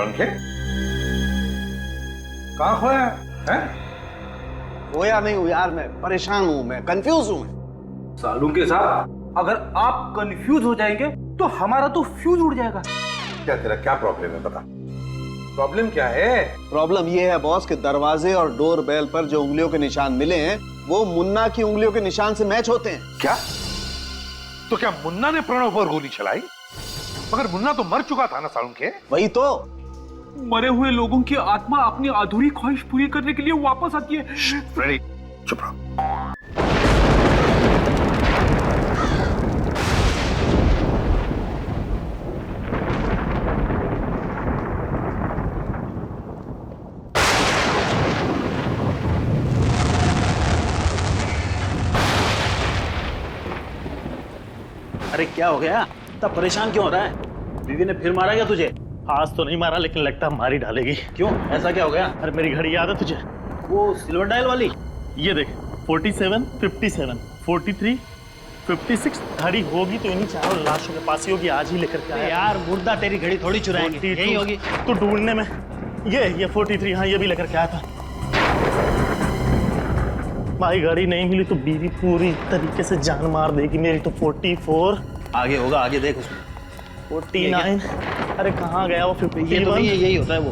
सालुंखे? कहाँ खोया है? खोया नहीं हूँ यार, मैं परेशान हूँ, मैं कंफ्यूज हूँ। सालुंखे साहब, अगर आप कंफ्यूज हो जाएंगे तो हमारा तो फ्यूज उड़ जाएगा। क्या तेरा क्या प्रॉब्लम है, बता। प्रॉब्लम क्या है? प्रॉब्लम ये है बॉस कि दरवाजे और डोर बेल पर जो उंगलियों के निशान मिले हैं वो मुन्ना की उंगलियों के निशान से मैच होते हैं। क्या? तो क्या मुन्ना ने प्रणव पर गोली चलाई? मगर मुन्ना तो मर चुका था ना सालुंखे। वही तो। मरे हुए लोगों की आत्मा अपनी अधूरी ख्वाहिश पूरी करने के लिए वापस आती है। फ्रेडी, चुप रहो। अरे क्या हो गया? तब परेशान क्यों हो रहा है? बीवी ने फिर मारा क्या तुझे? आज तो नहीं मारा, लेकिन लगता है मारी डालेगी। क्यों, ऐसा क्या हो गया? अरे मेरी घड़ी याद है तुझे? वो सिल्वर डायल वाली? ये देख, 47, 57, 43, 56 घड़ी होगी तो इन्हीं चारों लाशों के पास ही होगी। आज ही लेकर के आया। यार मुर्दा तेरी घड़ी थोड़ी चुराएंगे, यही होगी। तो ढूंढने में ये 43, हाँ ये भी लेकर के आया था। भाई घड़ी नहीं मिली तो बीवी पूरी तरीके से जान मार देगी मेरी। तो 44 आगे होगा, आगे देख उसमें। 49, अरे कहाँ गया वो 51? ये तो नहीं है, यही होता है वो।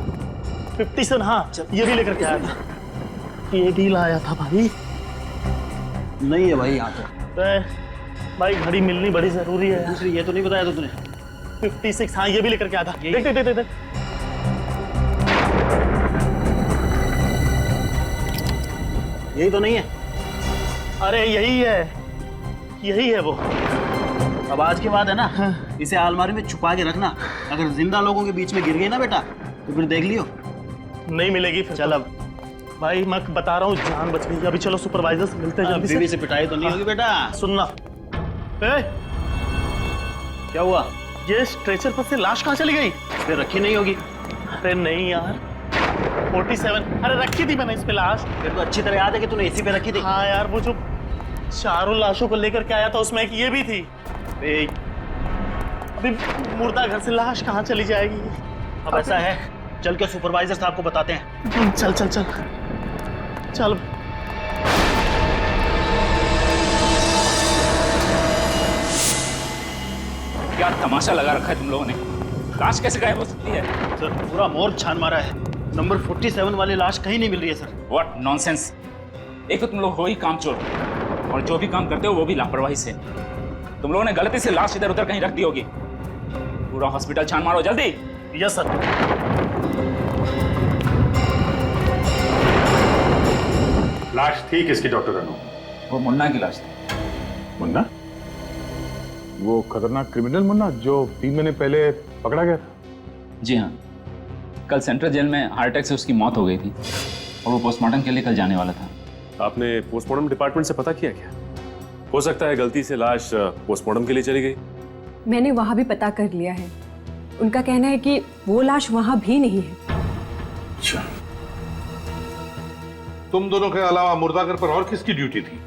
57, हाँ ये भी लेकर के आया था। ये भी लाया था भाई। नहीं है भाई यहाँ तो। भाई घड़ी मिलनी बड़ी जरूरी है। दूसरी ये तो नहीं बताया था तूने? 56, हाँ ये भी लेकर के आया था। देख देख देख देख। यही तो नहीं है? अरे यही है वो। अब आज के बाद है ना, इसे अलमारी में छुपा के रखना। अगर जिंदा लोगों के बीच में गिर गई ना बेटा तो फिर देख लियो। नहीं मिलेगी फिर। चल अब भाई मैं बता रहा हूँ, जान बच गई। अभी चलो सुपरवाइजर से मिलते हैं जल्दी बीवी से पिटाई तो नहीं होगी बेटा? सुनना, क्या हुआ? ये स्ट्रेचर पर से लाश कहाँ चली गई? फिर रखी नहीं होगी। अरे नहीं यार, 47, अरे रखी थी मैंने इस पे लाश। फिर तो अच्छी तरह याद है कि तूने इसी पे रखी थी। हाँ यार, वो जो चारों लाशों को लेकर के आया था उसमें एक ये भी थी। अभी मुर्दा घर से लाश कहाँ चली जाएगी? अब ऐसा है, चल के सुपरवाइजर साहब को बताते हैं। चल चल चल चल। क्या तमाशा लगा रखा है तुम लोगों ने? लाश कैसे गायब हो सकती है? सर पूरा मोर्ग छान मारा है, नंबर 47 वाली लाश कहीं नहीं मिल रही है सर। What nonsense! एक तो तुम लोग हो ही कामचोर, और जो भी काम करते हो वो भी लापरवाही से। तुम लोगों ने गलती से लाश इधर उधर कहीं रख दी होगी। पूरा हॉस्पिटल छान मारो जल्दी। Yes sir. लाश थी किसकी डॉक्टर अनु? वो मुन्ना की लाश थी। मुन्ना? वो खतरनाक क्रिमिनल मुन्ना जो 3 महीने पहले पकड़ा गया था? जी हाँ, कल सेंट्रल जेल में हार्ट अटैक से उसकी मौत हो गई थी और वो पोस्टमार्टम के लिए कल जाने वाला था। आपने पोस्टमार्टम डिपार्टमेंट से पता किया क्या? हो सकता है गलती से लाश पोस्टमार्टम के लिए चली गई। मैंने वहां भी पता कर लिया है। उनका कहना है कि वो लाश वहां भी नहीं है। अच्छा, तुम दोनों के अलावा मुर्दाघर पर और किसकी ड्यूटी थी?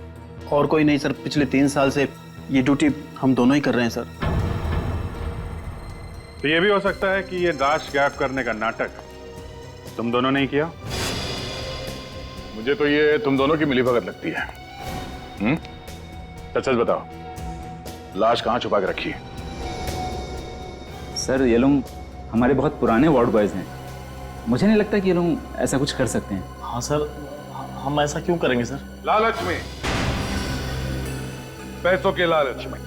और कोई नहीं सर, पिछले 3 साल से ये ड्यूटी हम दोनों ही कर रहे हैं सर। तो ये भी हो सकता है कि ये लाश गायब करने का नाटक तुम दोनों ने ही किया? मुझे तो ये तुम दोनों की मिलीभगत लगती है। सच सच बताओ, लाश कहाँ छुपा के रखी है? सर ये लोग हमारे बहुत पुराने वार्ड बॉयज हैं। मुझे नहीं लगता कि ये लोग ऐसा कुछ कर सकते हैं। हाँ सर, हम ऐसा क्यों करेंगे सर? लालच में, पैसों के लालच में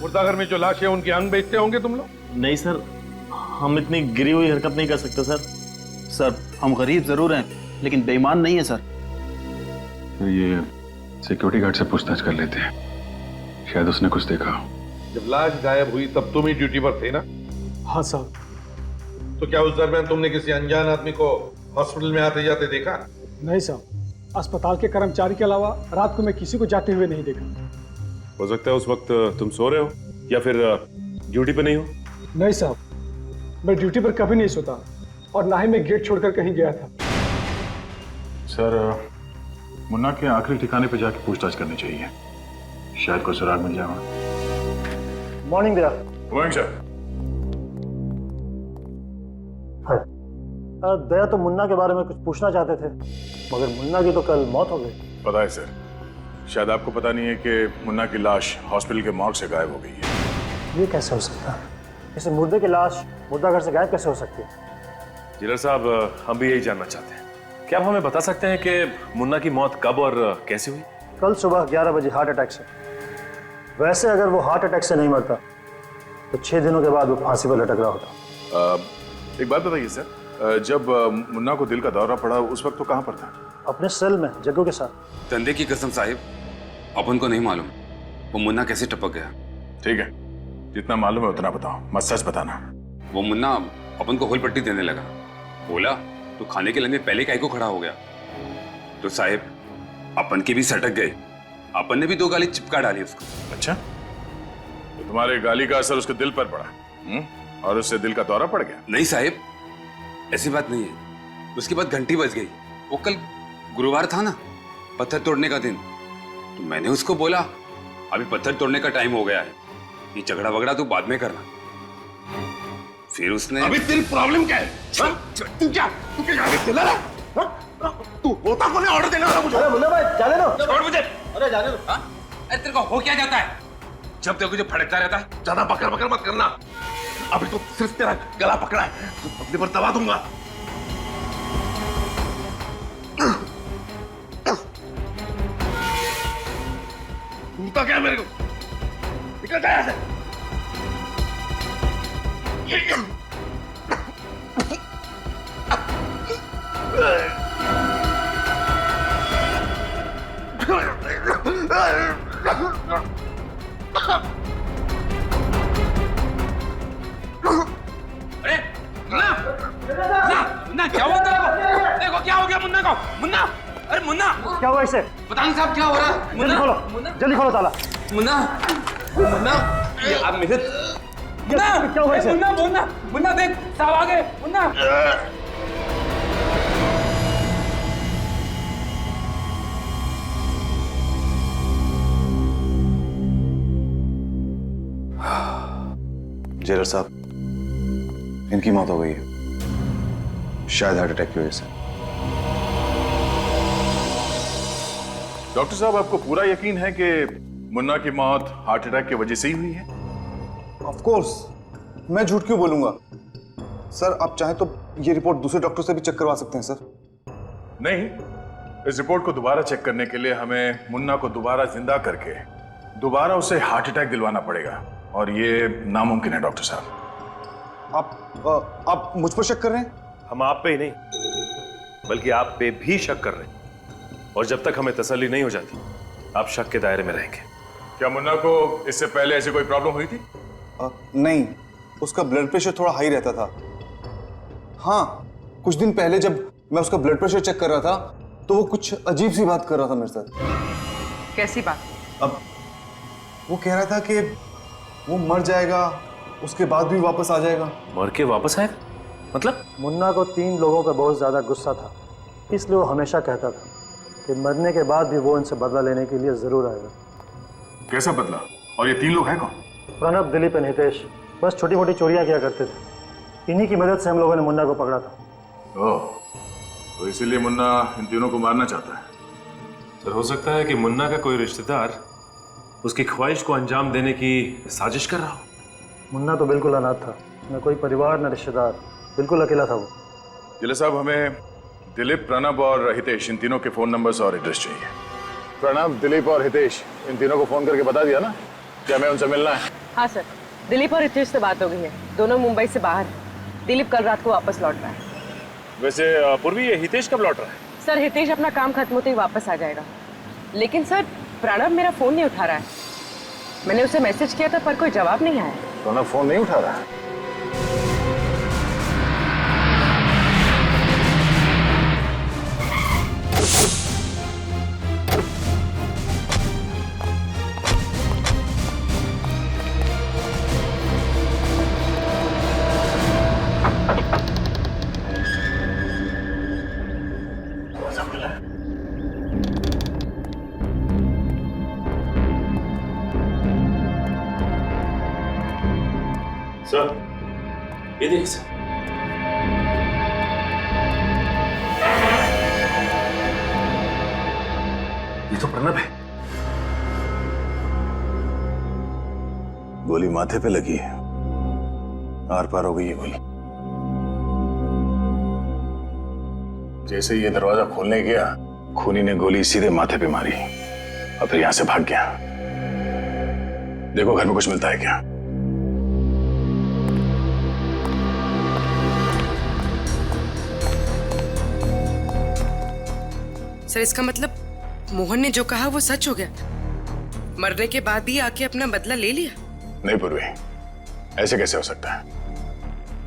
मुर्दाघर में जो लाश है उनके अंग बेचते होंगे तुम लोग? नहीं सर, हम इतनी गिरी हुई हरकत नहीं कर सकते सर। सर हम गरीब जरूर हैं लेकिन बेईमान नहीं है सर। तो ये सिक्योरिटी गार्ड से पूछताछ कर लेते हैं, शायद उसने कुछ देखा। जब लाश गायब हुई तब तुम ही ड्यूटी पर थे ना? हाँ साहब। तो क्या उस दरमियान तुमने किसी अनजान आदमी को हॉस्पिटल में आते जाते देखा? नहीं साहब, अस्पताल के कर्मचारी के अलावा रात को मैं किसी को जाते हुए नहीं देखा। हो सकता है उस वक्त तुम सो रहे हो या फिर ड्यूटी पे नहीं हो। नहीं साहब, मैं ड्यूटी पर कभी नहीं सोता और ना ही मैं गेट छोड़कर कहीं गया था। सर, मुन्ना के आखिरी ठिकाने पे जाके पूछताछ करनी चाहिए, शायद कोई सुराग मिल जाएगा। मॉर्निंग भैया। Morning sir. दया तो मुन्ना के बारे में कुछ पूछना चाहते थे, मगर मुन्ना की तो कल मौत हो गई। पता है सर, शायद आपको पता नहीं है कि मुन्ना की लाश हॉस्पिटल के मॉर्ग से गायब हो गई है। ये कैसे हो सकता है? इसे मुर्दे की लाश मुर्दाघर से गायब कैसे हो सकती है? जिलर साहब, हम भी यही जानना चाहते हैं। क्या आप हमें बता सकते हैं कि मुन्ना की मौत कब और कैसे हुई? कल सुबह 11 बजे हार्ट अटैक से। वैसे अगर वो हार्ट अटैक से नहीं मरता तो 6 दिनों के बाद वो फांसी पर लटक रहा होता। एक बात बताइए सर, जब मुन्ना को दिल का दौरा पड़ा उस वक्त तो कहाँ पर था? अपने सेल में जग्गू के साथ। धंधे की कसम साहिब, अपन को नहीं मालूम वो मुन्ना कैसे टपक गया। ठीक है, जितना मालूम है उतना बताओ, मत सच बताना। वो मुन्ना अपन को होल पट्टी देने लगा। बोला तो खाने के लंगे पहले काहे को खड़ा हो गया। तो साहिब, अपन की भी सटक गई। अपन ने भी 2 गाली चिपका डाली उसको। अच्छा, तो तुम्हारे गाली का असर उसके दिल पर पड़ा और उससे दिल का दौरा पड़ गया? नहीं साहिब, ऐसी बात नहीं है। उसके बाद घंटी बज गई। वो कल गुरुवार था ना, पत्थर तोड़ने का दिन। तो मैंने उसको बोला अभी पत्थर तोड़ने का टाइम हो गया है, ये झगड़ा वगड़ा तू बाद में करना। फिर उसने अभी तेरी प्रॉब्लम क्या है? तू क्या दिला रहा? तू होता कौन है ऑर्डर देने वाला मुझे? अरे मुन्ना भाई जाने दो। छोड़ मुझे। अरे जाने दो। अरे तेरे को हो क्या जाता है? जब देखो जो फड़कता रहता है। ज्यादा बकर बकर मत करना। अभी तो सिर्फ तेरा गला पकड़ा है, तो अपने पर दबा दूंगा। घूमता क्या मेरे को? निकल जा यहाँ से। अरे मुन्ना, मुन्ना क्या हुआ तेरे को? देखो क्या हो गया मुन्ना को। मुन्ना, अरे मुन्ना क्या हुआ इसे? बताएं साहब क्या हो रहा है? जल्दी मुन्ना, खोलो, जल्दी खोलो ताला। मुन्ना, मुन्ना, ये आप मेरे मुन्ना, क्या हुआ इसे? मुन्ना, मुन्ना, मुन्ना देख साहब आ गए। मुन्ना, जेलर साहब, इनकी मौत हो गई है, शायद हार्ट अटैक की वजह से। डॉक्टर साहब, आपको पूरा यकीन है कि मुन्ना की मौत हार्ट अटैक की वजह से ही हुई है? ऑफ कोर्स, मैं झूठ क्यों बोलूंगा सर। आप चाहें तो ये रिपोर्ट दूसरे डॉक्टर से भी चेक करवा सकते हैं सर। नहीं, इस रिपोर्ट को दोबारा चेक करने के लिए हमें मुन्ना को दोबारा जिंदा करके दोबारा उसे हार्ट अटैक दिलवाना पड़ेगा, और ये नामुमकिन है डॉक्टर साहब। आप मुझ पर शक कर रहे हैं? हम आप पे ही नहीं, बल्कि आप पे भी शक कर रहे हैं। और जब तक हमें तसल्ली नहीं हो जाती, आप शक के दायरे में रहेंगे। क्या मुन्ना को इससे पहले ऐसी कोई प्रॉब्लम हुई थी? नहीं, उसका ब्लड प्रेशर थोड़ा हाई रहता था। हाँ, कुछ दिन पहले जब मैं उसका ब्लड प्रेशर चेक कर रहा था तो वो कुछ अजीब सी बात कर रहा था मेरे साथ। कैसी बात? अब वो कह रहा था कि वो मर जाएगा, उसके बाद भी वापस आ जाएगा। मर के वापस आएगा? मतलब? मुन्ना को 3 लोगों पर बहुत ज्यादा गुस्सा था, इसलिए वो हमेशा कहता था कि मरने के बाद भी वो इनसे बदला लेने के लिए जरूर आएगा। कैसा बदला? और ये 3 लोग हैं कौन? प्रणब, दिलीप और हितेश बस छोटी मोटी चोरियां किया करते थे। इन्हीं की मदद से हम लोगों ने मुन्ना को पकड़ा था। ओह, तो इसीलिए मुन्ना इन तीनों को मारना चाहता है। सर, हो सकता है कि मुन्ना का कोई रिश्तेदार उसकी ख्वाहिश को अंजाम देने की साजिश कर रहा हो। मुन्ना तो बिल्कुल अनाथ था, न कोई परिवार न रिश्तेदार, बिल्कुल अकेला था वो। जिले साहब, हमें दिलीप, प्रणब और हितेश, इन तीनों के फोन नंबर्स और एड्रेस चाहिए। प्रणब, दिलीप और हितेश, इन तीनों को फोन करके बता दिया ना कि हमें उनसे मिलना है? हाँ सर, दिलीप और हितेश से बात हो गई है। दोनों मुंबई से बाहर हैं। दिलीप कल रात को वापस लौट रहा है। वैसे पूर्वी, ये हितेश कब लौट रहा है? सर, हितेश अपना काम खत्म होते ही वापस आ जाएगा। लेकिन सर, प्रणब मेरा फोन नहीं उठा रहा है। मैंने उसे मैसेज किया था पर कोई जवाब नहीं आया। प्रणब फोन नहीं उठा रहा है? सर, ये देखिए सर। ये तो प्रणव है। गोली माथे पे लगी है, आर पार हो गई है गोली। जैसे ही ये दरवाजा खोलने गया, खूनी ने गोली सीधे माथे पे मारी और फिर यहां से भाग गया। देखो घर में कुछ मिलता है क्या? सर इसका मतलब मोहन ने जो कहा वो सच हो गया? मरने के बाद भी आके अपना बदला ले लिया? नहीं पूर्वी, ऐसे कैसे हो सकता है?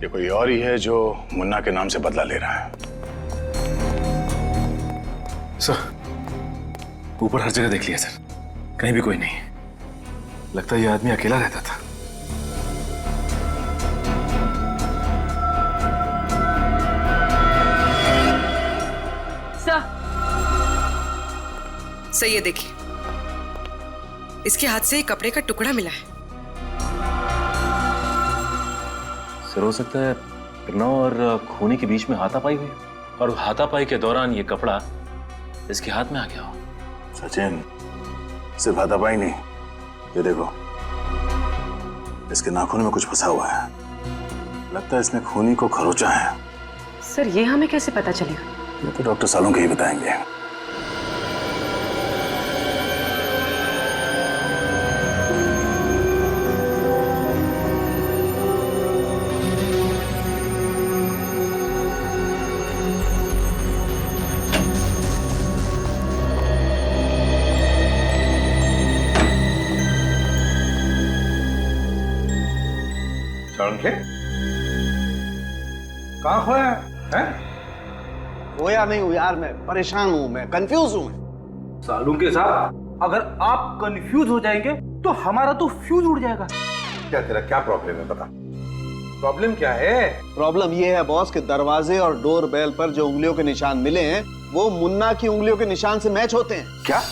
ये कोई और ही है जो मुन्ना के नाम से बदला ले रहा है। सर, ऊपर हर जगह देख लिया सर, कहीं भी कोई नहीं है। लगता है ये आदमी अकेला रहता था। सर ये देखिए, इसके हाथ से एक कपड़े का टुकड़ा मिला है। सर हो सकता है प्रणव और खूनी के बीच में हाथापाई हुई, और हाथापाई के दौरान ये कपड़ा इसके हाथ में आ गया हो। सचिन, सिर्फ हाथापाई नहीं, ये देखो इसके नाखून में कुछ फंसा हुआ है। लगता है इसने खूनी को खरोचा है। सर ये हमें कैसे पता चलेगा? ये तो डॉक्टर सालुंखे ही बताएंगे। सालुंखे, कहाँ खोया है? खोया नहीं हूँ यार, मैं परेशान हूँ, मैं कंफ्यूज हूँ। सालुंखे साहब, अगर आप कंफ्यूज हो जाएंगे तो हमारा तो फ्यूज उड़ जाएगा। क्या तेरा क्या प्रॉब्लम है, बता। प्रॉब्लम क्या है? प्रॉब्लम ये है बॉस कि दरवाजे और डोर बेल पर जो उंगलियों के निशान मिले हैं वो मुन्ना की उंगलियों के निशान से मैच होते हैं। क्या?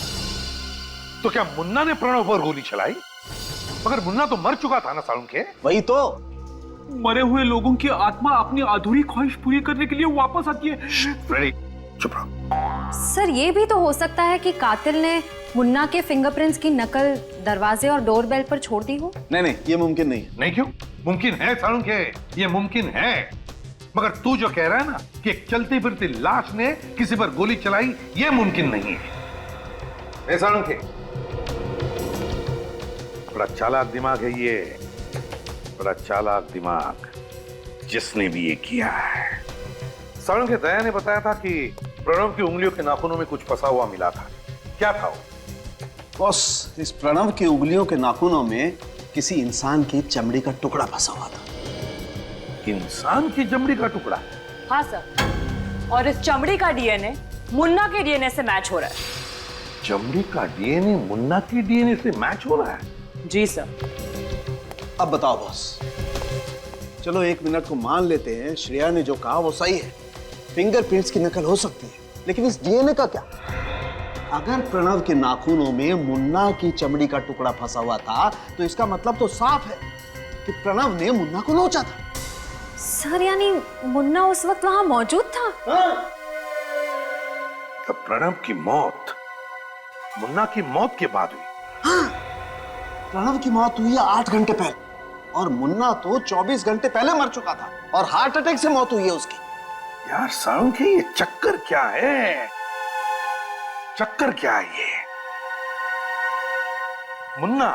तो क्या मुन्ना ने प्रणव पर गोली चलाई? मगर मुन्ना तो मर चुका था ना सालुंखे। वही तो। मरे हुए लोगों की आत्मा अपनी अधूरी ख्वाहिश पूरी करने के लिए वापस आती है। फ्रेडी, चुप रहो। सर ये भी तो हो सकता है कि कातिल ने मुन्ना के फिंगरप्रिंट्स की नकल दरवाजे और डोरबेल पर छोड़ दी हो। नहीं, ये मुमकिन नहीं है। नहीं क्यों? मुमकिन है सालुंखे, ये मुमकिन है। मगर तू जो कह रहा है ना कि एक चलती फिरती लाश ने किसी पर गोली चलाई, ये मुमकिन नहीं है। सालुंखे, बड़ा चालाक दिमाग है ये, बड़ा चालाक दिमाग जिसने भी ये किया है। सालुंखे, दया ने बताया था कि प्रणव की उंगलियों के नाखूनों में कुछ फंसा हुआ मिला था। क्या था वो? बॉस, इस प्रणव की उंगलियों के नाखूनों में किसी इंसान की चमड़ी का टुकड़ा फंसा हुआ था। इंसान की चमड़ी का टुकड़ा? हाँ सर, और इस चमड़ी का डीएनए मुन्ना के डीएनए से मैच हो रहा है। चमड़ी का डीएनए मुन्ना की डीएनए से मैच हो रहा है? जी सर। अब बताओ बॉस, चलो एक मिनट को मान लेते हैं श्रेया ने जो कहा वो सही है, फिंगरप्रिंट्स की नकल हो सकती है, लेकिन इस डीएनए का क्या? अगर प्रणव के नाखूनों में मुन्ना की चमड़ी का टुकड़ा फंसा हुआ था तो इसका मतलब तो साफ है कि प्रणव ने मुन्ना को नोचा था। सर यानी मुन्ना उस वक्त वहां मौजूद था? तो प्रणव की मौत मुन्ना की मौत के बाद हुई? हाँ, प्रणव की मौत हुई है 8 घंटे पहले, और मुन्ना तो 24 घंटे पहले मर चुका था और हार्ट अटैक से मौत हुई है उसकी। यार सालुंखे, ये चक्कर क्या है? चक्कर क्या है ये? मुन्ना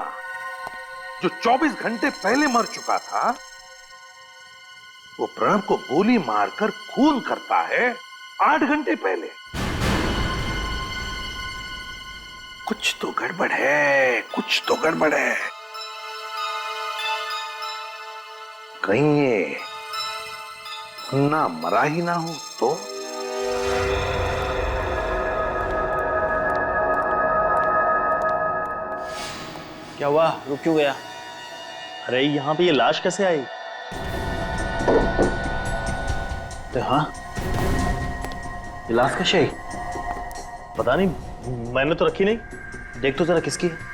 जो 24 घंटे पहले मर चुका था, वो प्रणव को गोली मारकर खून करता है 8 घंटे पहले। कुछ तो गड़बड़ है, कुछ तो गड़बड़ है। कहीं ये मुन्ना मरा ही ना हो तो? क्या हुआ, रुक क्यों गया? अरे यहाँ पे ये लाश कैसे आई? अरे हाँ, ये लाश कैसे आई? पता नहीं, मैंने तो रखी नहीं। देख तो जरा किसकी है।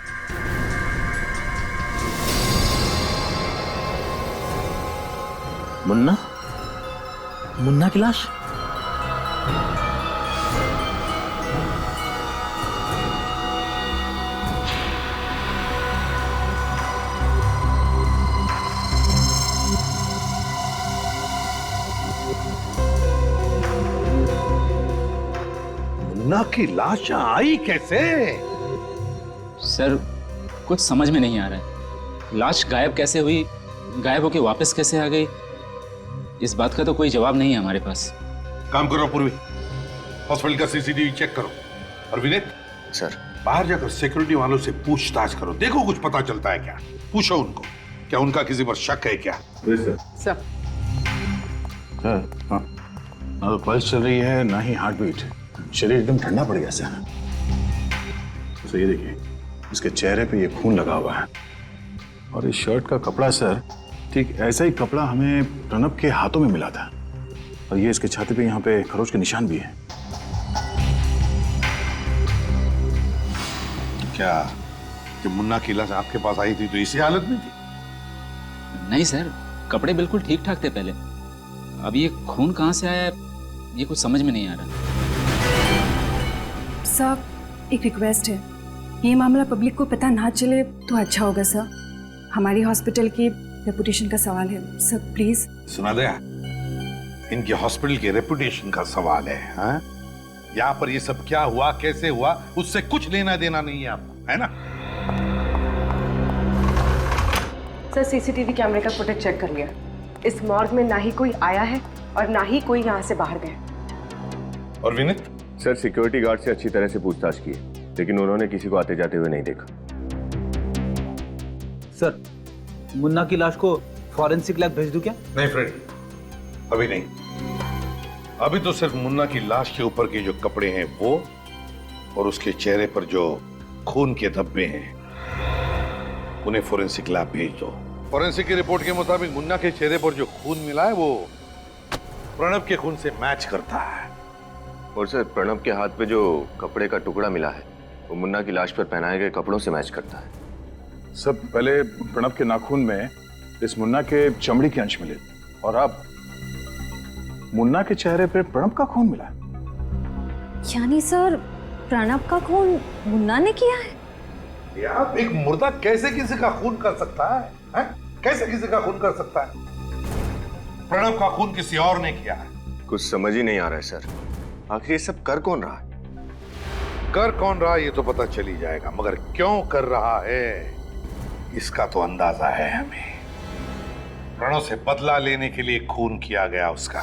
मुन्ना? मुन्ना की लाश? मुन्ना की लाश यहाँ आई कैसे? सर कुछ समझ में नहीं आ रहा है। लाश गायब कैसे हुई, गायब होके वापस कैसे आ गई, इस बात का तो कोई जवाब नहीं है हमारे पास। काम करो पूर्वी, हॉस्पिटल का सीसीटीवी चेक करो। और विनीत सर, बाहर जाकर सिक्योरिटी वालों से पूछताछ करो, देखो कुछ पता चलता है क्या। पूछो उनको, क्या उनका किसी पर शक है क्या? सर हाँ, ना तो पल्स चल रही है ना ही हार्ट बीट, शरीर एकदम ठंडा पड़ गया सर। तो ये देखिए, इसके चेहरे पे ये खून लगा हुआ है और इस शर्ट का कपड़ा सर ठीक ऐसा ही कपड़ा हमें प्रणब के हाथों में मिला था और ये इसके छाती पे यहाँ पे खरोच के निशान भी है। क्या जब मुन्ना की लाश आपके पास आई थी तो इसी हालत में थी? नहीं सर, कपड़े बिल्कुल ठीक ठाक थे पहले। अब ये खून कहाँ से आया है, ये कुछ समझ में नहीं आ रहा। सर, एक रिक्वेस्ट है, ये मामला पब्लिक को पता ना चले तो अच्छा होगा सर। हमारी हॉस्पिटल की रेपुटेशन का सवाल है सर, प्लीज। सुना दया, इनके हॉस्पिटल के रेपुटेशन का सवाल है। हाँ? यहाँ पर ये सब क्या हुआ, कैसे हुआ, उससे कुछ लेना देना नहीं है आपको, है ना? सर सीसीटीवी कैमरे का फुटेज चेक कर लिया। इस मॉर्ग में ना ही कोई आया है और ना ही कोई यहाँ से बाहर गया। और विनीत? सर सिक्योरिटी गार्ड से अच्छी तरह से पूछताछ की, लेकिन उन्होंने किसी को आते जाते हुए नहीं देखा। सर, मुन्ना की लाश को फॉरेंसिक लैब भेज दूं क्या? नहीं फ्रेंड, अभी नहीं। अभी तो सिर्फ मुन्ना की लाश के ऊपर के जो कपड़े हैं वो और उसके चेहरे पर जो खून के धब्बे हैं उन्हें फॉरेंसिक लैब भेज दो। फॉरेंसिक की रिपोर्ट के मुताबिक मुन्ना के चेहरे पर जो खून मिला है वो प्रणब के खून से मैच करता है। और सर प्रणब के हाथ पे जो कपड़े का टुकड़ा मिला है वो मुन्ना की लाश पर पहनाए गए कपड़ों से मैच करता है। सब पहले प्रणब के नाखून में इस मुन्ना के चमड़ी के अंश मिले और अब मुन्ना के चेहरे पे प्रणब का खून मिला। यानी सर प्रणब का खून मुन्ना ने किया है? यार एक मुर्दा कैसे किसी का खून कर सकता है, है? कैसे किसी का खून कर सकता है? प्रणब का खून किसी और ने किया है। कुछ समझ ही नहीं आ रहा है सर, आखिर ये सब कर कौन रहा है? कर कौन रहा है ये तो पता चली जाएगा, मगर क्यों कर रहा है इसका तो अंदाजा है हमें। प्रणव से बदला लेने के लिए खून किया गया उसका।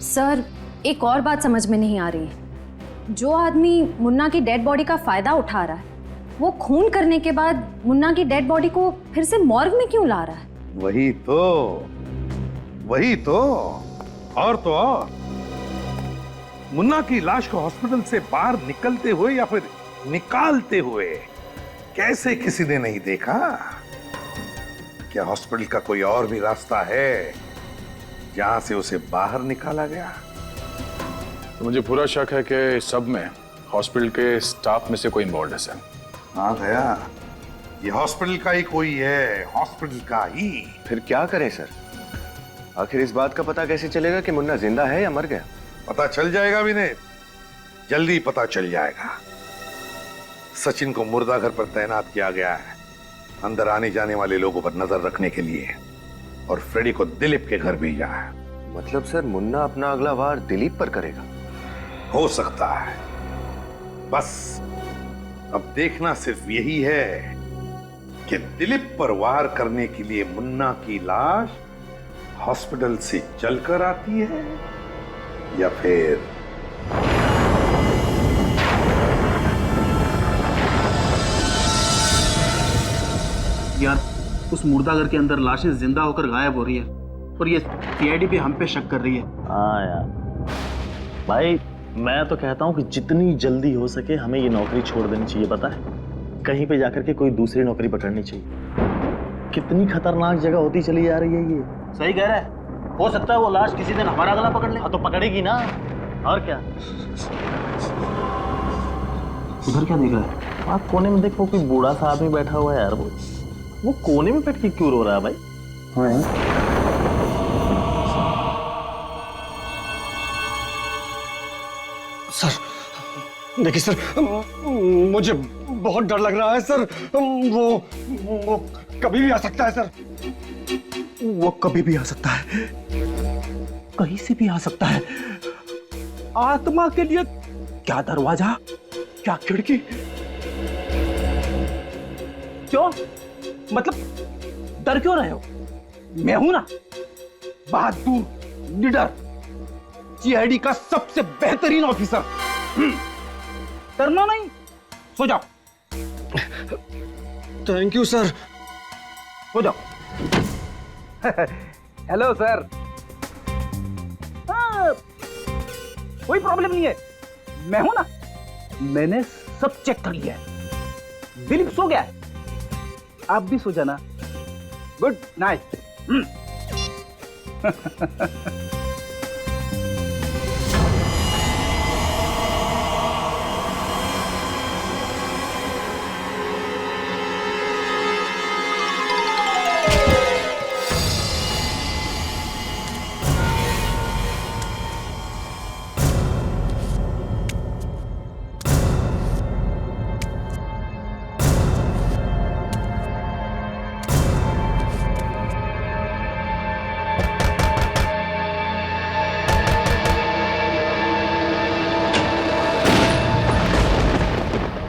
सर एक और बात समझ में नहीं आ रही है, जो आदमी मुन्ना की डेड बॉडी का फायदा उठा रहा है वो खून करने के बाद मुन्ना की डेड बॉडी को फिर से मॉर्ग में क्यों ला रहा है? वही तो और तो और मुन्ना की लाश को हॉस्पिटल से बाहर निकलते हुए या फिर निकालते हुए कैसे किसी ने नहीं देखा? क्या हॉस्पिटल का कोई और भी रास्ता है जहां से उसे बाहर निकाला गया? तो मुझे पूरा शक है कि सब में हॉस्पिटल के स्टाफ में से कोई इन्वॉल्व है सर। हाँ गया, ये हॉस्पिटल का ही कोई है, हॉस्पिटल का ही। फिर क्या करें सर? आखिर इस बात का पता कैसे चलेगा कि मुन्ना जिंदा है या मर गया? पता चल जाएगा विनीत, जल्दी पता चल जाएगा। सचिन को मुर्दा घर पर तैनात किया गया है अंदर आने जाने वाले लोगों पर नजर रखने के लिए, और फ्रेडी को दिलीप के घर भेजा है। मतलब सर मुन्ना अपना अगला वार दिलीप पर करेगा? हो सकता है, बस अब देखना सिर्फ यही है कि दिलीप पर वार करने के लिए मुन्ना की लाश हॉस्पिटल से चलकर आती है या फिर यार उस मुर्दाघर के अंदर लाशें जिंदा होकर गायब हो रही है और ये सीआईडी भी हम पे शक कर रही है। हाँ यार भाई, मैं तो कहता हूँ कि जितनी जल्दी हो सके हमें ये नौकरी छोड़ देनी चाहिए। पता है, कहीं पे जाकर के कोई दूसरी नौकरी पकड़नी चाहिए। कितनी खतरनाक जगह होती चली जा रही है ये। सही कह रहा है, हो सकता है वो लाश किसी दिन हमारा गला पकड़ ले। हाँ तो पकड़ेगी ना, और क्या। उधर क्या देख रहा है? आप कोने में देखो, कोई बूढ़ा सा आदमी बैठा हुआ है यार। वो कोने में बैठ के क्यों रो रहा है भाई? हाँ यार। सर देखिए सर, मुझे बहुत डर लग रहा है सर। वो कभी भी आ सकता है सर, वो कभी भी आ सकता है, कहीं से भी आ सकता है। आत्मा के लिए क्या दरवाजा, क्या खिड़की? क्यों? मतलब डर क्यों रहे हो? मैं हूं ना, बहादुर, निडर, सीआईडी का सबसे बेहतरीन ऑफिसर। डरना नहीं, सो जाओ। Thank you sir. सो जाओ। Hello sir. हाँ, कोई प्रॉब्लम नहीं है, मैं हूं ना, मैंने सब चेक कर लिया है। दिलीप सो गया है, आप भी सो जाना। Good night.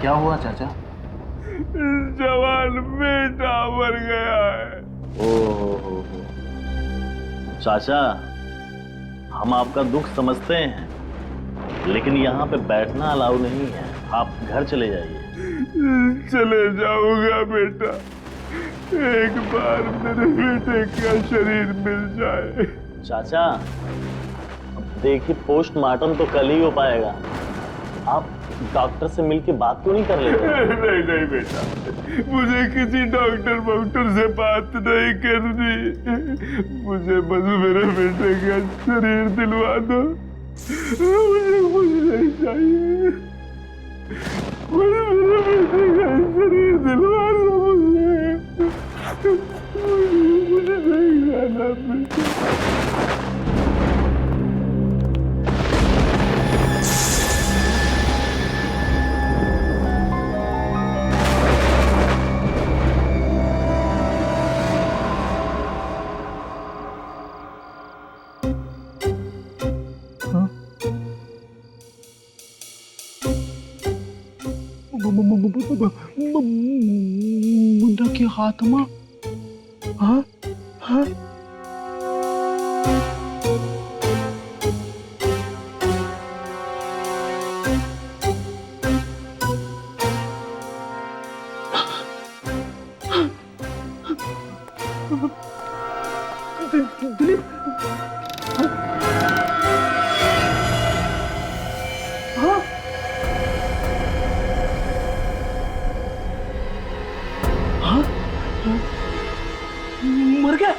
क्या हुआ चाचा? जवान बेटा मर गया है। ओहो, चाचा हम आपका दुख समझते हैं, लेकिन यहाँ पे बैठना अलाउ नहीं है, आप घर चले जाइए। चले जाऊंगा बेटा, एक बार मेरे बेटे का शरीर मिल जाए। चाचा अब देखिए, पोस्टमार्टम तो कल ही हो पाएगा, आप डॉक्टर से मिलके बात क्यों नहीं कर लेते? नहीं नहीं बेटा, मुझे किसी डॉक्टर से बात नहीं करनी, मुझे बस मेरे बेटे का शरीर दिलवा दो, मुझे कुछ नहीं चाहिए, मुझे मेरे बेटे का शरीर दिलवा दो, मुझे नहीं जाना बेटा। मुन्ना के हाथ में? हाँ हाँ दिलीप, हाँ हाँ मर गया।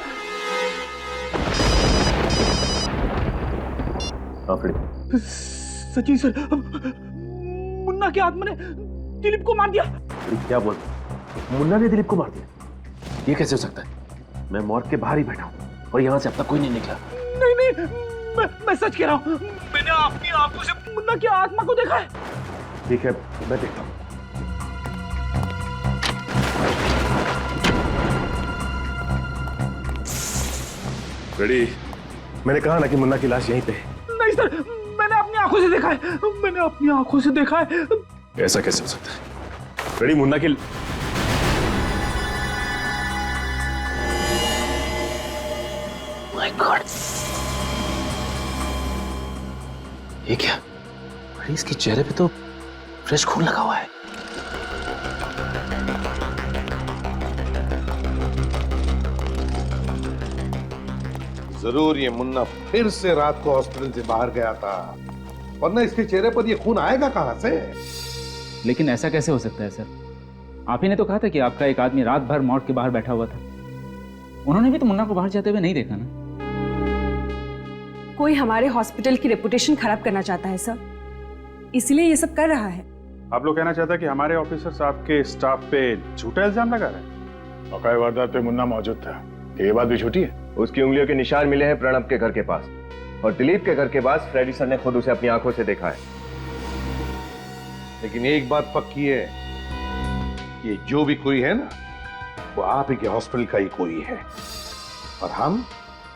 सचिन सर, मुन्ना के आत्मा ने दिलीप को मार दिया। क्या बोल, मुन्ना ने दिलीप को मार दिया? ये कैसे हो सकता है? मैं मॉर्ग के बाहर ही बैठा हूँ और यहाँ से अब तक कोई नहीं निकला। नहीं नहीं, मैं सच कह रहा हूँ, मैंने अपनी आंखों से मुन्ना की आत्मा को देखा है। ठीक है, मैं देखता हूँ। रेडी, मैंने कहा ना कि मुन्ना की लाश यहीं पे है। नहीं सर, मैंने अपनी आंखों से देखा है, मैंने अपनी आंखों से देखा है। ऐसा कैसे हो सकता है? रेडी, मुन्ना की माय गॉड, ये क्या? अरे इसके चेहरे पे तो फ्रेश खून लगा हुआ है। जरूर ये मुन्ना फिर से रात को हॉस्पिटल से बाहर गया था, वरना इसके चेहरे पर ये खून आएगा कहां से? लेकिन ऐसा कैसे हो सकता है सर? आप ही ने तो कहा था कि आपका एक आदमी रात भर मॉर्ग के बाहर बैठा हुआ था। उन्होंने भी तो मुन्ना को बाहर जाते हुए नहीं देखा ना। कोई हमारे हॉस्पिटल की रेपुटेशन खराब करना चाहता है सर, इसलिए ये सब कर रहा है। आप लोग कहना चाहते हैं कि हमारे ऑफिसर्स आपके स्टाफ पे झूठा इल्जाम लगा रहे हैं? औकाई वारदात पे मुन्ना मौजूद था, ये बात भी झूठी है? उसकी उंगलियों के निशान मिले हैं प्रणब के घर के पास, और दिलीप के घर के पास फ्रेडी सर ने खुद उसे अपनी आंखों से देखा है। लेकिन एक बात पक्की है, ये जो भी कोई है ना, वो आप ही के हॉस्पिटल का ही कोई है, और हम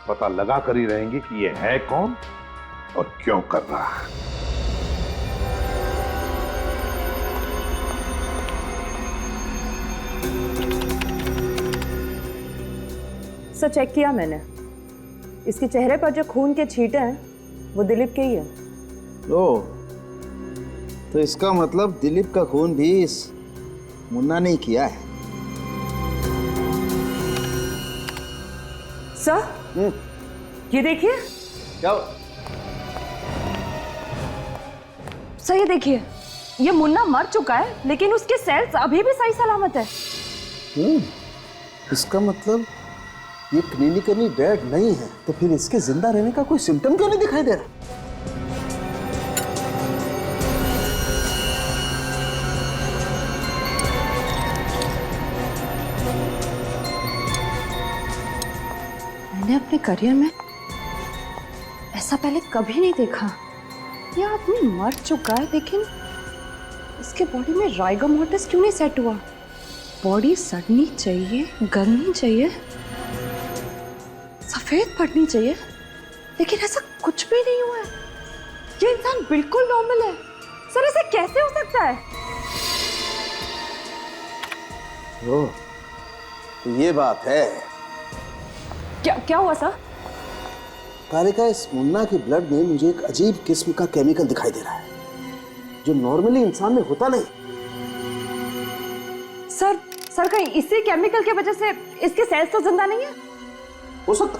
पता लगा कर ही रहेंगे कि ये है कौन और क्यों कर रहा है। सर चेक किया मैंने, इसके चेहरे पर जो खून के छींटे हैं वो दिलीप के ही है। ओ, तो इसका मतलब दिलीप का खून भी इस मुन्ना ने ही किया है। सर ये देखिए। क्या? सर ये देखिए, ये मुन्ना मर चुका है लेकिन उसके सेल्स अभी भी सही सलामत है। इसका मतलब ये क्लिनिकली डेड नहीं है, तो फिर इसके जिंदा रहने का कोई सिम्टम क्यों नहीं दिखाई दे रहा? मैंने अपने करियर में ऐसा पहले कभी नहीं देखा। यह आदमी मर चुका है लेकिन इसके बॉडी में राइगर मोर्टिस क्यों नहीं सेट हुआ? बॉडी सड़नी चाहिए, गलनी चाहिए, सफेद पड़नी चाहिए, लेकिन ऐसा कुछ भी नहीं हुआ है। ये इंसान बिल्कुल नॉर्मल है। सर ऐसा कैसे हो सकता है? ओ, तो ये बात है। क्या हुआ सर? कारिका, इस मुन्ना की ब्लड में मुझे एक अजीब किस्म का केमिकल दिखाई दे रहा है जो नॉर्मली इंसान में होता नहीं। सर कहीं इसी केमिकल की वजह से इसके सेल्स तो जिंदा नहीं है? हो सकता,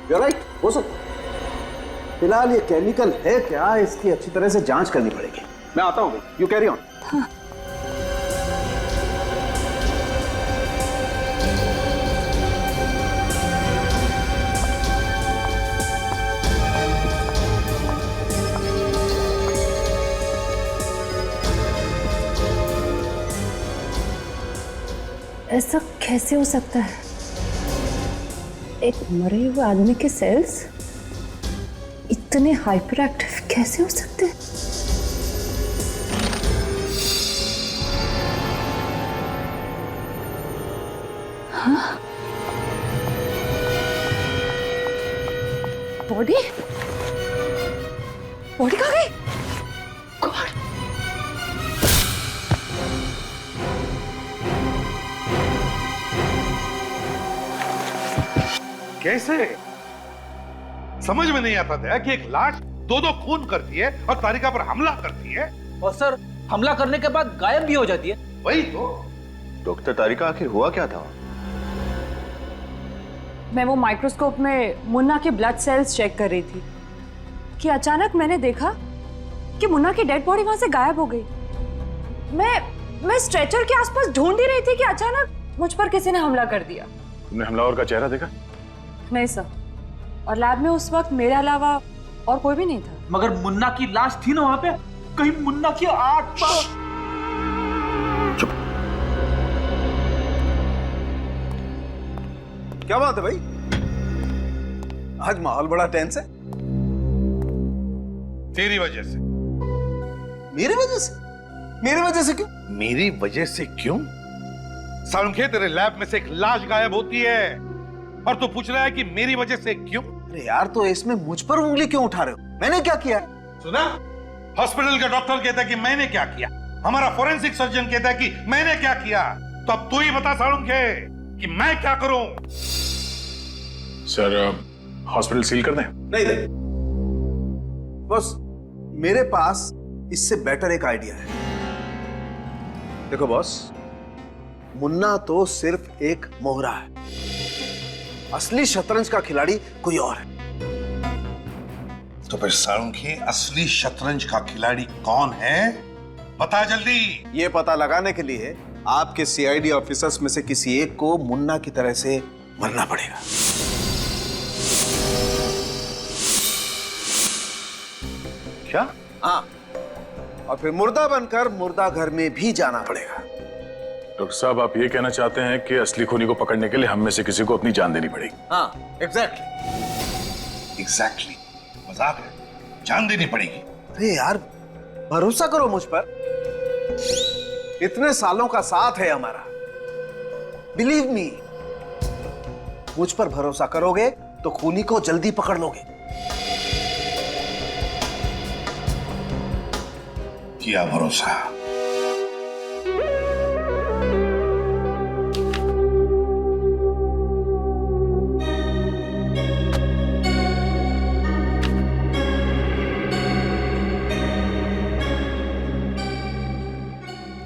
you're right, हो सकता। फिलहाल ये केमिकल है क्या, इसकी अच्छी तरह से जांच करनी पड़ेगी। मैं आता हूँ, यू कैरी ऑन। ऐसा कैसे हो सकता है? एक मरे हुए आदमी के सेल्स इतने हाइपर एक्टिव कैसे हो सकते हैं? हाँ? बॉडी कहाँ गई? गॉड! कैसे? समझ में नहीं आता था कि एक लाश दो खून करती है और तारिका पर हमला करती है, और सर हमला करने के बाद गायब भी हो जाती है। वही तो। डॉक्टर तारिका, आखिर हुआ क्या था? मैं वो माइक्रोस्कोप में मुन्ना के ब्लड सेल्स चेक कर रही थी कि अचानक मैंने देखा कि मुन्ना की डेड बॉडी वहां से गायब हो गई। मैं स्ट्रेचर के आसपास ढूंढ ही रही थी कि अचानक मुझ पर किसी ने हमला कर दिया। तुमने हमलावर का चेहरा देखा? नहीं सर, और लैब में उस वक्त मेरे अलावा और कोई भी नहीं था। मगर मुन्ना की लाश थी ना वहां पे, कहीं मुन्ना की आत्मा। क्या बात है भाई, आज माहौल बड़ा टेंस है। तेरी वजह से। मेरी वजह से? मेरी वजह से क्यों? मेरी वजह से क्यों? सालुंखे, तेरे लैब में से एक लाश गायब होती है और तू पूछ रहा है कि मेरी वजह से क्यों? अरे यार, तो इसमें मुझ पर उंगली क्यों उठा रहे हो? मैंने क्या किया? सुना? हॉस्पिटल का डॉक्टर कहता है कि मैंने क्या किया, हमारा फोरेंसिक सर्जन कहता है कि मैंने क्या किया। तो अब तू ही बता सालुंखे कि मैं क्या करूं? सर, हॉस्पिटल सील कर दें? नहीं दे बॉस, मेरे पास इससे बेटर एक आइडिया है। देखो बॉस, मुन्ना तो सिर्फ एक मोहरा है, असली शतरंज का खिलाड़ी कोई और है। तो फिर सालुंखे, असली शतरंज का खिलाड़ी कौन है? बता जल्दी। ये पता लगाने के लिए आपके सीआईडी ऑफिसर्स में से किसी एक को मुन्ना की तरह से मरना पड़ेगा। क्या? हाँ, और फिर मुर्दा बनकर मुर्दा घर में भी जाना पड़ेगा। डॉक्टर साहब, आप ये कहना चाहते हैं कि असली खूनी को पकड़ने के लिए हम में से किसी को अपनी जान देनी पड़ेगी? हाँ, एग्जैक्टली। मजाक है, जान देनी पड़ेगी। अरे यार, भरोसा करो मुझ पर, इतने सालों का साथ है हमारा। बिलीव मी, मुझ पर भरोसा करोगे तो खूनी को जल्दी पकड़ लोगे। किया भरोसा।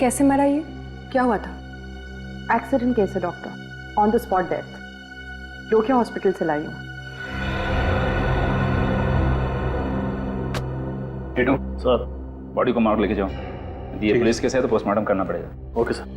कैसे मरा ये? क्या हुआ था? एक्सीडेंट केस है doctor, on the spot death. Lohia hospital से लाई हूँ। टिटू सर, बॉडी को मार्ग लेके जाओ। ये पुलिस केस है तो पोस्टमार्टम करना पड़ेगा। Okay sir.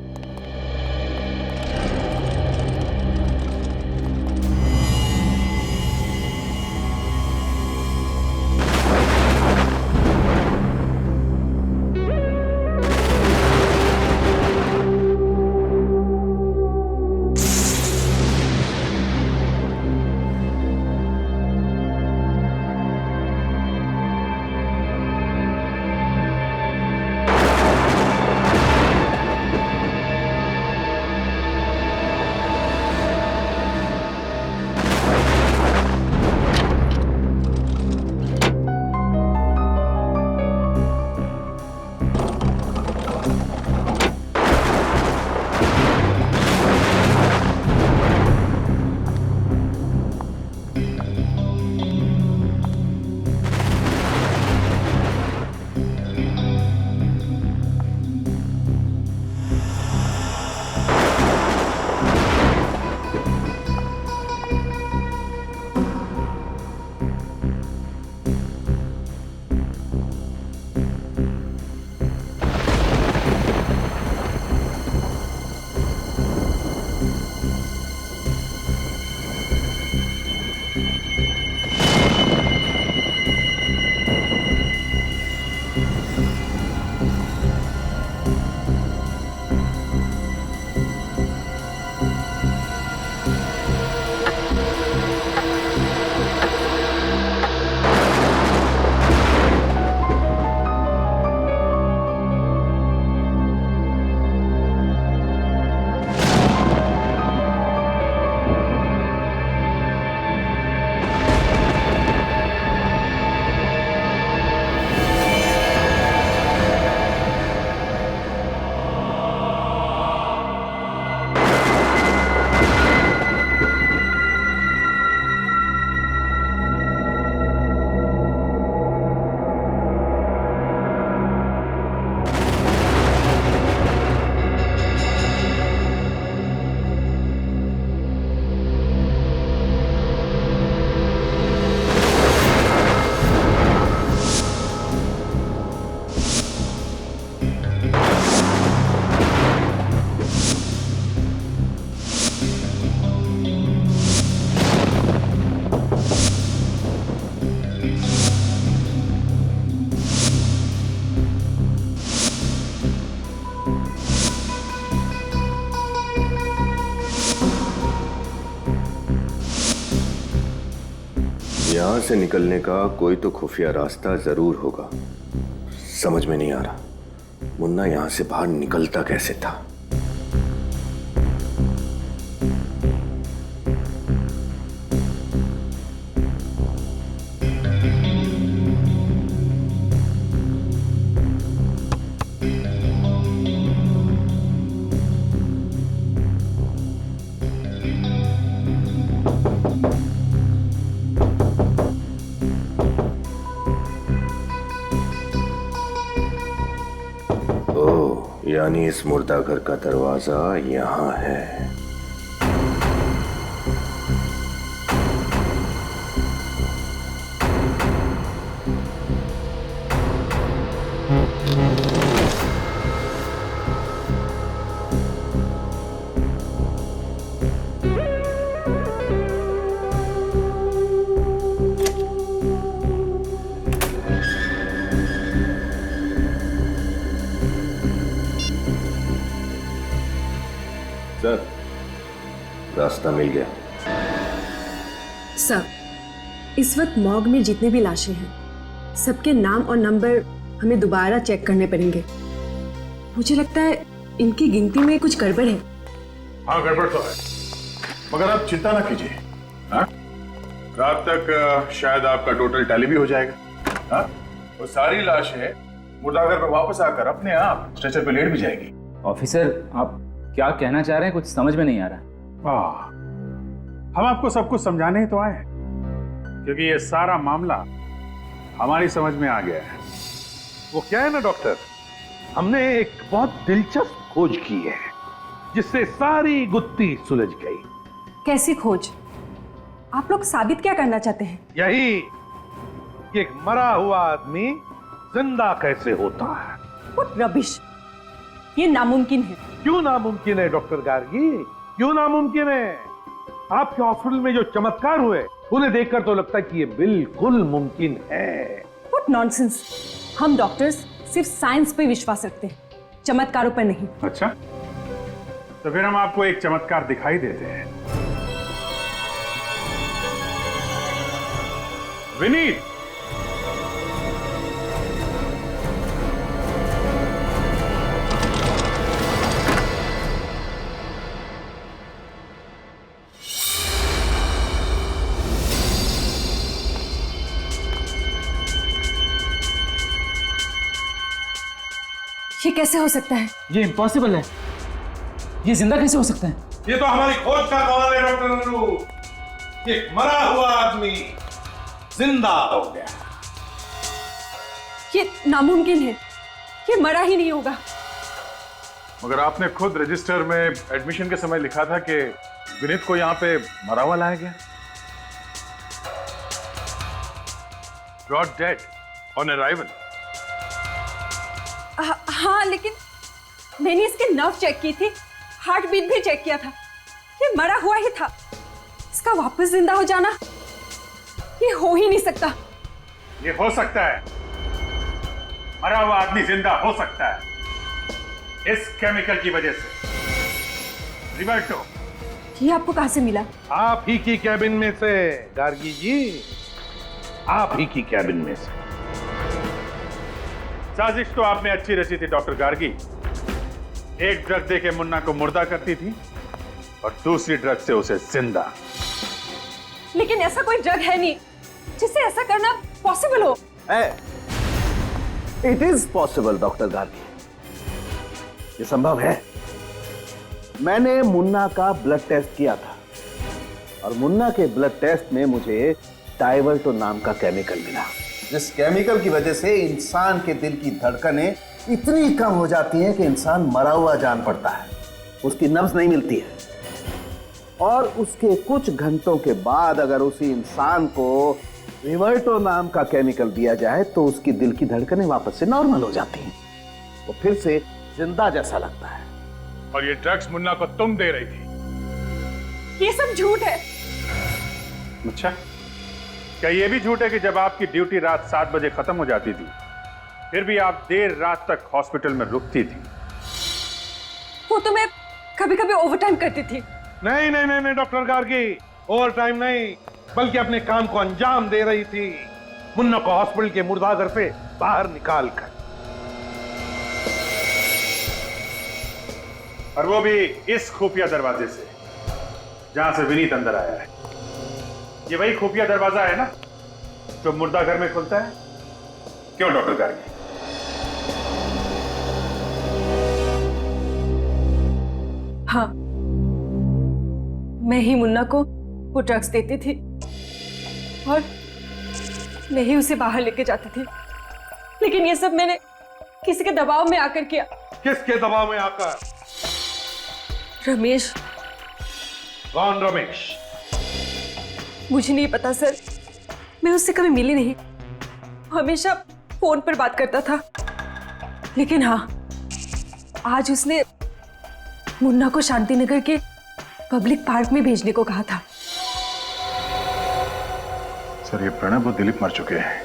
यहां से निकलने का कोई तो खुफिया रास्ता जरूर होगा। समझ में नहीं आ रहा मुन्ना यहां से बाहर निकलता कैसे था। यानी इस मुर्दा घर का दरवाजा यहां है। सर, रास्ता मिल गया। सर, इस वक्त मॉर्ग में जितने भी लाशें हैं सबके नाम और नंबर हमें दोबारा चेक करने पड़ेंगे। मुझे लगता है इनकी गिनती में कुछ गड़बड़ है। हाँ, गड़बड़ तो है, मगर आप चिंता ना कीजिए। हाँ, रात तक शायद आपका टोटल टैली भी हो जाएगा। हाँ, वो सारी लाशें मुर्दाघर पे वापस आकर अपने आप स्ट्रेचर पे लेट भी जाएगी। ऑफिसर, आप क्या कहना चाह रहे हैं? कुछ समझ में नहीं आ रहा। हम आपको सब कुछ समझाने ही तो आए हैं, क्योंकि ये सारा मामला हमारी समझ में आ गया है। वो क्या है ना डॉक्टर, हमने एक बहुत दिलचस्प खोज की है जिससे सारी गुत्थी सुलझ गई। कैसी खोज? आप लोग साबित क्या करना चाहते हैं? यही कि एक मरा हुआ आदमी जिंदा कैसे होता है। What रबिश, ये नामुमकिन है। क्यों नामुमकिन है डॉक्टर गार्गी, क्यों नामुमकिन है? आपके हॉस्पिटल में जो चमत्कार हुए उन्हें देखकर तो लगता है कि ये बिल्कुल मुमकिन है। What नॉनसेंस, हम डॉक्टर्स सिर्फ साइंस पे विश्वास रखते हैं, चमत्कारों पर नहीं। अच्छा, तो फिर हम आपको एक चमत्कार दिखाई देते हैं। विनीत, ये कैसे हो सकता है? ये इम्पॉसिबल है। ये जिंदा कैसे हो सकता है? ये तो हमारी खोज का कमाल है डॉक्टर नन्नू। एक मरा हुआ आदमी जिंदा हो गया। ये नामुमकिन है, ये मरा ही नहीं होगा। मगर आपने खुद रजिस्टर में एडमिशन के समय लिखा था कि विनीत को यहाँ पे मरा हुआ लाया गया। Brought dead on arrival. हाँ, लेकिन मैंने इसके नर्व चेक की थी, हार्ट बीट भी चेक किया था। ये मरा हुआ ही था। इसका वापस जिंदा हो जाना ये हो ही नहीं सकता। ये हो सकता है, मरा हुआ आदमी जिंदा हो सकता है इस केमिकल की वजह से। रिवर्टो, ये आपको कहां से मिला? आप ही की कैबिन में से गार्गी जी, आप ही की कैबिन में से। साजिश तो आपने अच्छी रची थी डॉक्टर गार्गी। एक ड्रग देके मुन्ना को मुर्दा करती थी और दूसरी ड्रग से उसे जिंदा। लेकिन ऐसा कोई ड्रग है नहीं जिससे ऐसा करना पॉसिबल हो। It is possible doctor Gargi, ये संभव है। मैंने मुन्ना का ब्लड टेस्ट किया था और मुन्ना के ब्लड टेस्ट में मुझे डाइवर्टो नाम का केमिकल मिला, जिस केमिकल की वजह से इंसान के दिल की धड़कनें इतनी कम हो जाती हैं कि इंसान मरा हुआ जान पड़ता है, उसकी नब्ज नहीं मिलती है। और उसके कुछ घंटों के बाद अगर उसी इंसान को रिवर्टो नाम का केमिकल दिया जाए तो उसकी दिल की धड़कनें वापस से नॉर्मल हो जाती हैं, वो फिर से जिंदा जैसा लगता है। और ये ड्रग्स मुन्ना को तुम दे रही थी। ये सब झूठ है। अच्छा, क्या ये भी झूठ है कि जब आपकी ड्यूटी रात 7 बजे खत्म हो जाती थी फिर भी आप देर रात तक हॉस्पिटल में रुकती थी? वो तो मैं कभी कभी ओवरटाइम करती थी। नहीं नहीं नहीं, नहीं डॉक्टर गार्गी, ओवर टाइम नहीं, बल्कि अपने काम को अंजाम दे रही थी मुन्ना को हॉस्पिटल के मुर्दाघर से बाहर निकाल कर। और वो भी इस खुफिया दरवाजे से जहां से विनीत अंदर आया है। ये वही खुफिया दरवाजा है ना जो मुर्दाघर में खुलता है? क्यों डॉक्टर गार्गी? हाँ, मैं ही मुन्ना को वो ड्रग्स देती थी और मैं ही उसे बाहर लेके जाती थी। लेकिन ये सब मैंने किसी के दबाव में आकर किया। किसके दबाव में आकर? रमेश। कौन रमेश? मुझे नहीं पता सर, मैं उससे कभी मिली नहीं, हमेशा फोन पर बात करता था। लेकिन हाँ, आज उसने मुन्ना को शांतिनगर के पब्लिक पार्क में भेजने को कहा था। सर, ये प्रणब और दिलीप मर चुके हैं,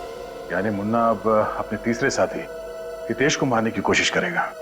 यानी मुन्ना अब अपने तीसरे साथी हितेश को मारने की कोशिश करेगा।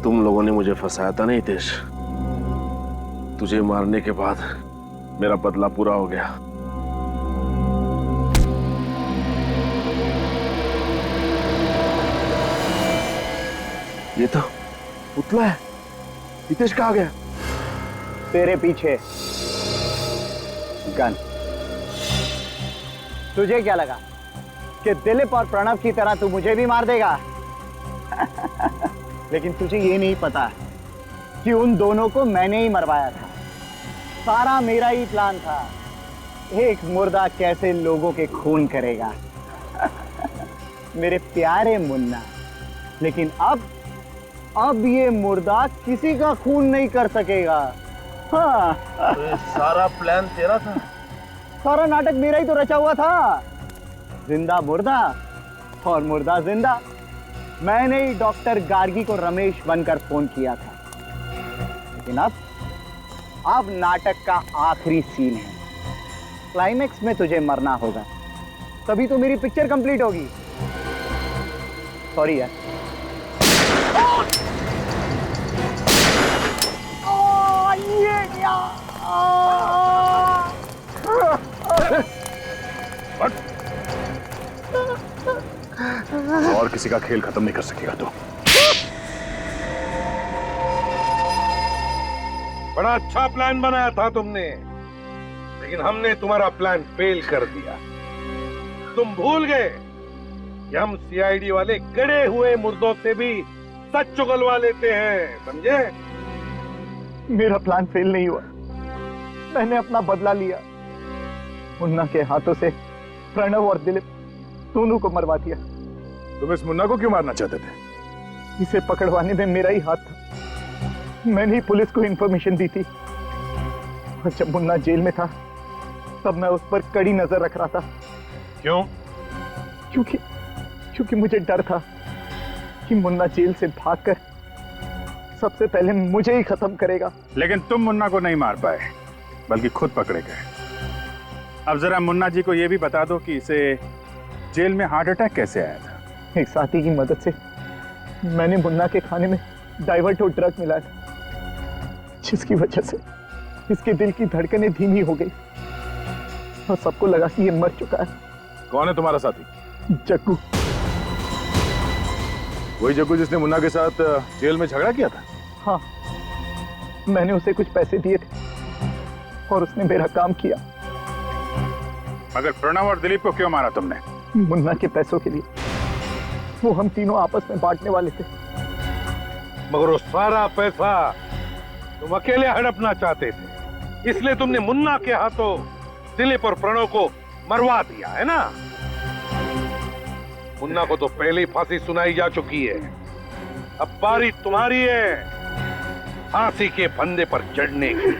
तुम लोगों ने मुझे फंसाया था नहीं हितेश? तुझे मारने के बाद मेरा बदला पूरा हो गया। ये तो पुतला है। हितेश कहाँ गया? तेरे पीछे गन। तुझे क्या लगा कि दिलीप और प्रणव की तरह तू मुझे भी मार देगा? लेकिन तुझे ये नहीं पता कि उन दोनों को मैंने ही मरवाया था। सारा मेरा ही प्लान था। एक मुर्दा कैसे लोगों के खून करेगा। मेरे प्यारे मुन्ना, लेकिन अब ये मुर्दा किसी का खून नहीं कर सकेगा। हाँ। तो सारा प्लान तेरा था? सारा नाटक मेरा ही तो रचा हुआ था। जिंदा मुर्दा और मुर्दा जिंदा। मैंने ही डॉक्टर गार्गी को रमेश बनकर फोन किया था। लेकिन अब नाटक का आखिरी सीन है। क्लाइमेक्स में तुझे मरना होगा, तभी तो मेरी पिक्चर कंप्लीट होगी। सॉरी यार। ये क्या? और किसी का खेल खत्म नहीं कर सकेगा तू। बड़ा अच्छा प्लान बनाया था तुमने, लेकिन हमने तुम्हारा प्लान फेल कर दिया। तुम भूल गए कि हम सीआईडी वाले गड़े हुए मुर्दों से भी सच चुगलवा लेते हैं, समझे? मेरा प्लान फेल नहीं हुआ। मैंने अपना बदला लिया। मुन्ना के हाथों से प्रणव और दिलीप दोनों को मरवा दिया। तुम इस मुन्ना को क्यों मारना चाहते थे? इसे पकड़वाने में मेरा ही हाथ था। मैंने ही पुलिस को इंफॉर्मेशन दी थी। और जब मुन्ना जेल में था तब मैं उस पर कड़ी नजर रख रहा था। क्यों? क्योंकि मुझे डर था कि मुन्ना जेल से भागकर सबसे पहले मुझे ही खत्म करेगा। लेकिन तुम मुन्ना को नहीं मार पाए, बल्कि खुद पकड़े गए। अब जरा मुन्ना जी को यह भी बता दो कि इसे जेल में हार्ट अटैक कैसे आया था। एक साथी की मदद से मैंने मुन्ना के खाने में डाइवर्टो ड्रग मिलाया था, जिसकी वजह से इसके दिल की धड़कनें धीमी हो गई और सबको लगा कि ये मर चुका है। कौन है तुम्हारा साथी? जग्गू। वही जग्गू जिसने मुन्ना के साथ जेल में झगड़ा किया था? हाँ, मैंने उसे कुछ पैसे दिए थे और उसने मेरा काम किया। मगर प्रणव और दिलीप को क्यों मारा तुमने? मुन्ना के पैसों के लिए। वो हम तीनों आपस में बांटने वाले थे। मगर वो सारा पैसा तुम अकेले हड़पना चाहते थे, इसलिए तुमने मुन्ना के हाथों दिलीप और प्रणव को मरवा दिया, है ना? मुन्ना को तो पहले ही फांसी सुनाई जा चुकी है। अब बारी तुम्हारी है फांसी के फंदे पर चढ़ने की।